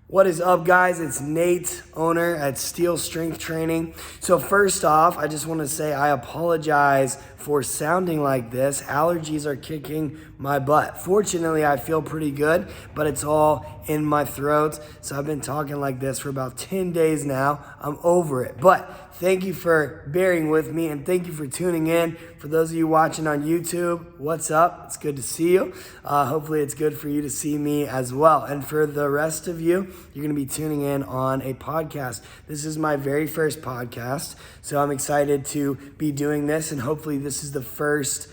What is up, guys? It's Nate, owner at Steel Strength Training. So first off, I just want to say I apologize for sounding like this. Allergies are kicking my butt. Fortunately, I feel pretty good, but it's all in my throat. So I've been talking like this for about 10 days now. I'm over it. But thank you for bearing with me, and thank you for tuning in. For those of you watching on YouTube, what's up? It's good to see you. Hopefully it's good for you to see me as well. And for the rest of you, you're going to be tuning in on a podcast. This is my very first podcast, so I'm excited to be doing this, and hopefully this is the first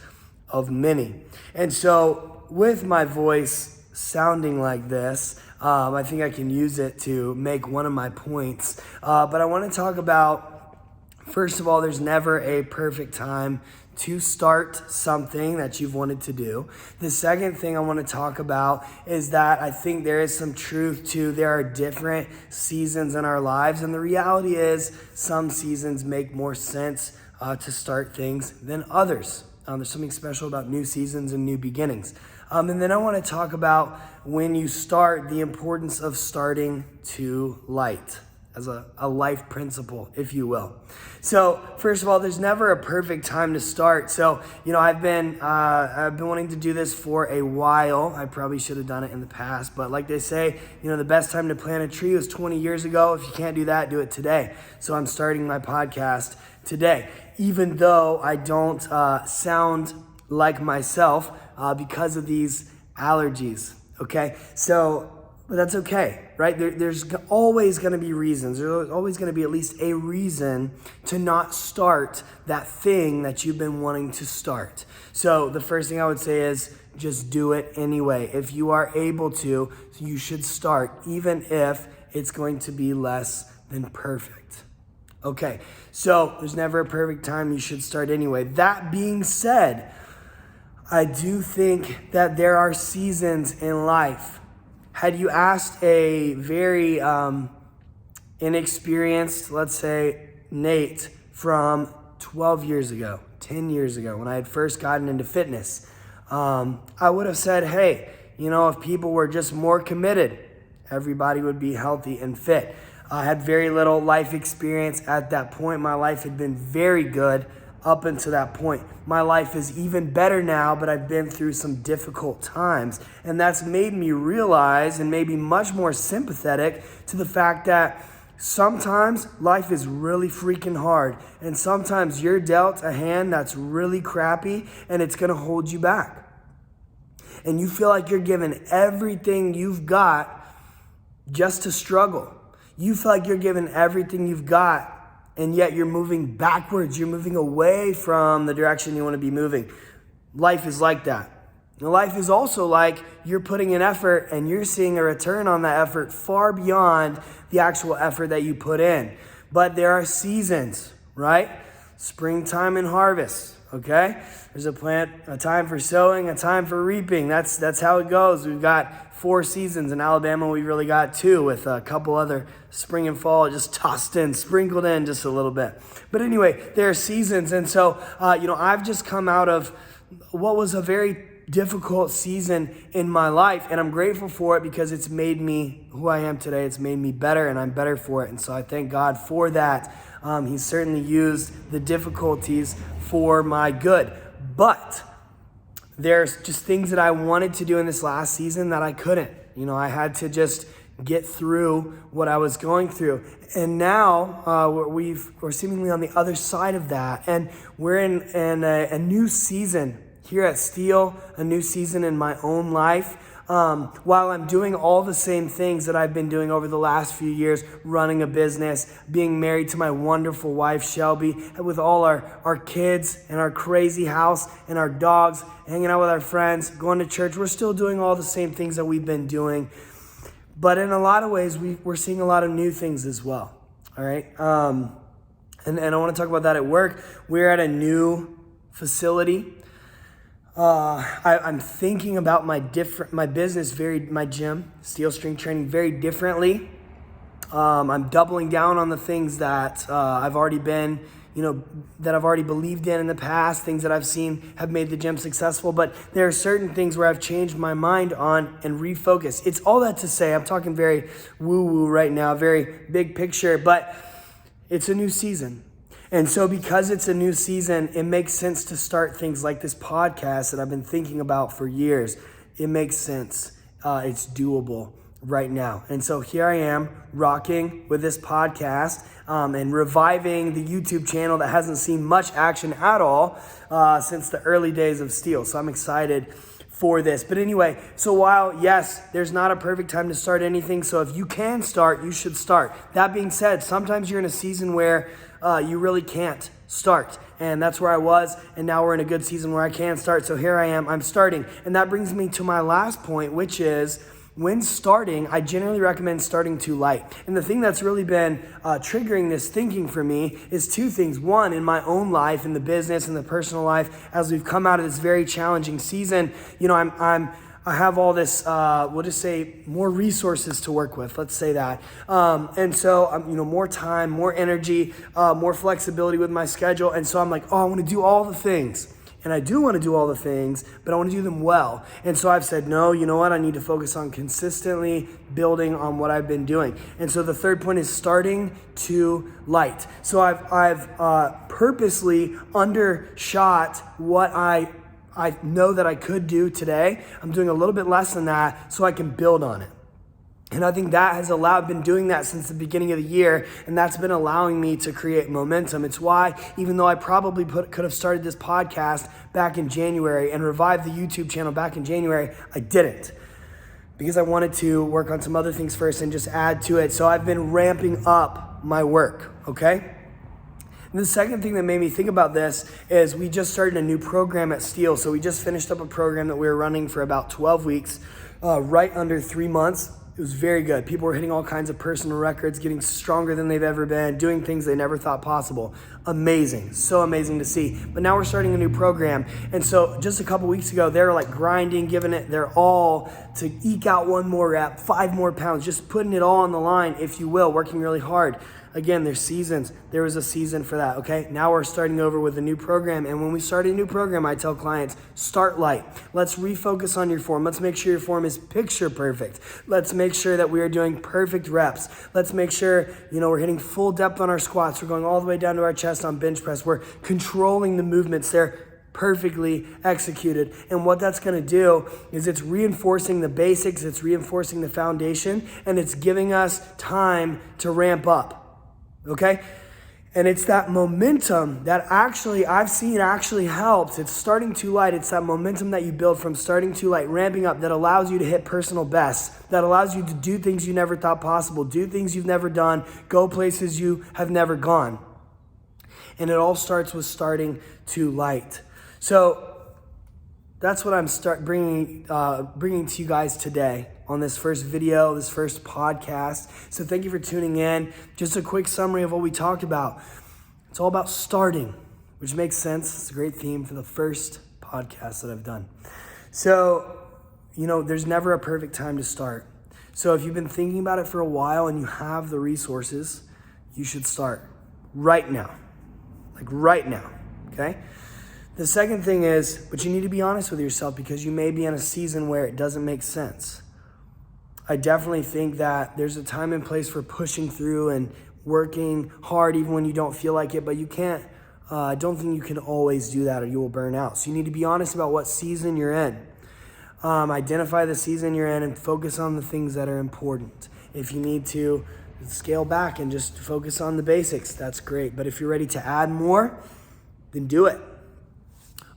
of many. And so with my voice sounding like this, I think I can use it to make one of my points. But I want to talk about, first of all, there's never a perfect time to start something that you've wanted to do. The second thing I want to talk about is that I think there is some truth to there are different seasons in our lives. And the reality is some seasons make more sense to start things than others. There's something special about new seasons and new beginnings. And then I want to talk about when you start, the importance of starting too light, as a life principle, if you will. So first of all, there's never a perfect time to start. So, I've been wanting to do this for a while. I probably should have done it in the past, but like they say, the best time to plant a tree was 20 years ago. If you can't do that, do it today. So I'm starting my podcast today, even though I don't sound like myself because of these allergies, okay? But that's okay, right? There's always going to be reasons. There's always going to be at least a reason to not start that thing that you've been wanting to start. So the first thing I would say is just do it anyway. If you are able to, you should start, even if it's going to be less than perfect. Okay, so there's never a perfect time. You should start anyway. That being said, I do think that there are seasons in life. Had you asked a very inexperienced, let's say, Nate from 12 years ago, 10 years ago, when I had first gotten into fitness, I would have said, hey, if people were just more committed, everybody would be healthy and fit. I had very little life experience at that point. My life had been very good up until that point. My life is even better now, but I've been through some difficult times. And that's made me realize and maybe much more sympathetic to the fact that sometimes life is really freaking hard. And sometimes you're dealt a hand that's really crappy and it's gonna hold you back. And you feel like you're giving everything you've got just to struggle. You feel like you're giving everything you've got, and yet you're moving backwards. You're moving away from the direction you want to be moving. Life is like that. And life is also like you're putting in effort and you're seeing a return on that effort far beyond the actual effort that you put in. But there are seasons, right? Springtime and harvest, okay? There's a time for sowing, a time for reaping. That's how it goes. We've got 4 seasons. In Alabama, we really got 2 with a couple other spring and fall just tossed in, sprinkled in just a little bit. But anyway, there are seasons. And so, I've just come out of what was a very difficult season in my life. And I'm grateful for it because it's made me who I am today. It's made me better, and I'm better for it. And so I thank God for that. He's certainly used the difficulties for my good. But there's just things that I wanted to do in this last season that I couldn't. I had to just get through what I was going through. And now we're seemingly on the other side of that. And we're in a new season here at Steel, a new season in my own life. While I'm doing all the same things that I've been doing over the last few years, running a business, being married to my wonderful wife, Shelby, and with all our kids and our crazy house and our dogs, hanging out with our friends, going to church, we're still doing all the same things that we've been doing. But in a lot of ways, we're seeing a lot of new things as well, all right? And I want to talk about that at work. We're at a new facility. I'm thinking about my business, my gym, Steel Strength Training, very differently. I'm doubling down on the things that I've already been, that I've already believed in the past, things that I've seen have made the gym successful, but there are certain things where I've changed my mind on and refocused. It's all that to say, I'm talking very woo-woo right now, very big picture, but it's a new season. And so because it's a new season, it makes sense to start things like this podcast that I've been thinking about for years. It makes sense. It's doable right now. And so here I am rocking with this podcast and reviving the YouTube channel that hasn't seen much action at all since the early days of Steel. So I'm excited for this. But anyway, so while, yes, there's not a perfect time to start anything. So if you can start, you should start. That being said, sometimes you're in a season where you really can't start. And that's where I was. And now we're in a good season where I can start. So here I am, I'm starting. And that brings me to my last point, which is when starting, I generally recommend starting too light. And the thing that's really been triggering this thinking for me is two things. One, in my own life, in the business, in the personal life, as we've come out of this very challenging season, I have all this, we'll just say more resources to work with. Let's say that. And so, more time, more energy, more flexibility with my schedule. And so I'm like, I want to do all the things. And I do want to do all the things, but I want to do them well. And so I've said, no, you know what? I need to focus on consistently building on what I've been doing. And so the third point is starting too light. So I've purposely undershot what I know that I could do today. I'm doing a little bit less than that so I can build on it. And I think that has been doing that since the beginning of the year, and that's been allowing me to create momentum. It's why, even though I probably could have started this podcast back in January and revived the YouTube channel back in January, I didn't. Because I wanted to work on some other things first and just add to it. So I've been ramping up my work, okay? And the second thing that made me think about this is we just started a new program at Steel. So we just finished up a program that we were running for about 12 weeks, right under 3 months. It was very good. People were hitting all kinds of personal records, getting stronger than they've ever been, doing things they never thought possible. Amazing. So amazing to see. But now we're starting a new program. And so just a couple weeks ago, they were like grinding, giving it their all to eke out one more rep, 5 more pounds, just putting it all on the line, if you will, working really hard. Again, there's seasons. There was a season for that, okay? Now we're starting over with a new program. And when we start a new program, I tell clients, start light. Let's refocus on your form. Let's make sure your form is picture perfect. Let's make sure that we are doing perfect reps. Let's make sure, we're hitting full depth on our squats. We're going all the way down to our chest on bench press. We're controlling the movements. They're perfectly executed. And what that's going to do is it's reinforcing the basics, it's reinforcing the foundation, and it's giving us time to ramp up. Okay? And it's that momentum that I've seen actually helps. It's starting too light. It's that momentum that you build from starting too light, ramping up, that allows you to hit personal bests, that allows you to do things you never thought possible, do things you've never done, go places you have never gone. And it all starts with starting too light. So that's what I'm bringing to you guys today on this first video, this first podcast. So thank you for tuning in. Just a quick summary of what we talked about. It's all about starting, which makes sense. It's a great theme for the first podcast that I've done. So, there's never a perfect time to start. So if you've been thinking about it for a while and you have the resources, you should start right now. Like right now, okay? The second thing is, but you need to be honest with yourself because you may be in a season where it doesn't make sense. I definitely think that there's a time and place for pushing through and working hard even when you don't feel like it, but you can't, I don't think you can always do that or you will burn out. So you need to be honest about what season you're in. Identify the season you're in and focus on the things that are important. If you need to scale back and just focus on the basics, that's great. But if you're ready to add more, then do it.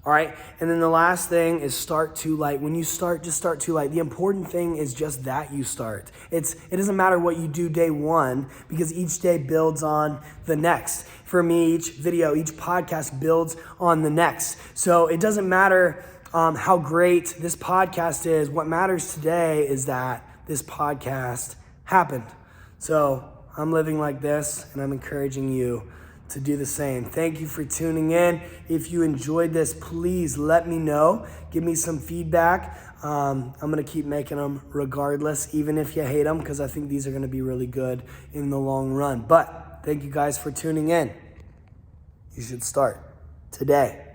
All right, and then the last thing is start too light. When you start, just start too light. The important thing is just that you start. It doesn't matter what you do day one because each day builds on the next. For me, each video, each podcast builds on the next. So it doesn't matter how great this podcast is. What matters today is that this podcast happened. So I'm living like this and I'm encouraging you to do the same. Thank you for tuning in. If you enjoyed this, please let me know. Give me some feedback. I'm going to keep making them regardless, even if you hate them, because I think these are going to be really good in the long run. But thank you guys for tuning in. you should start today.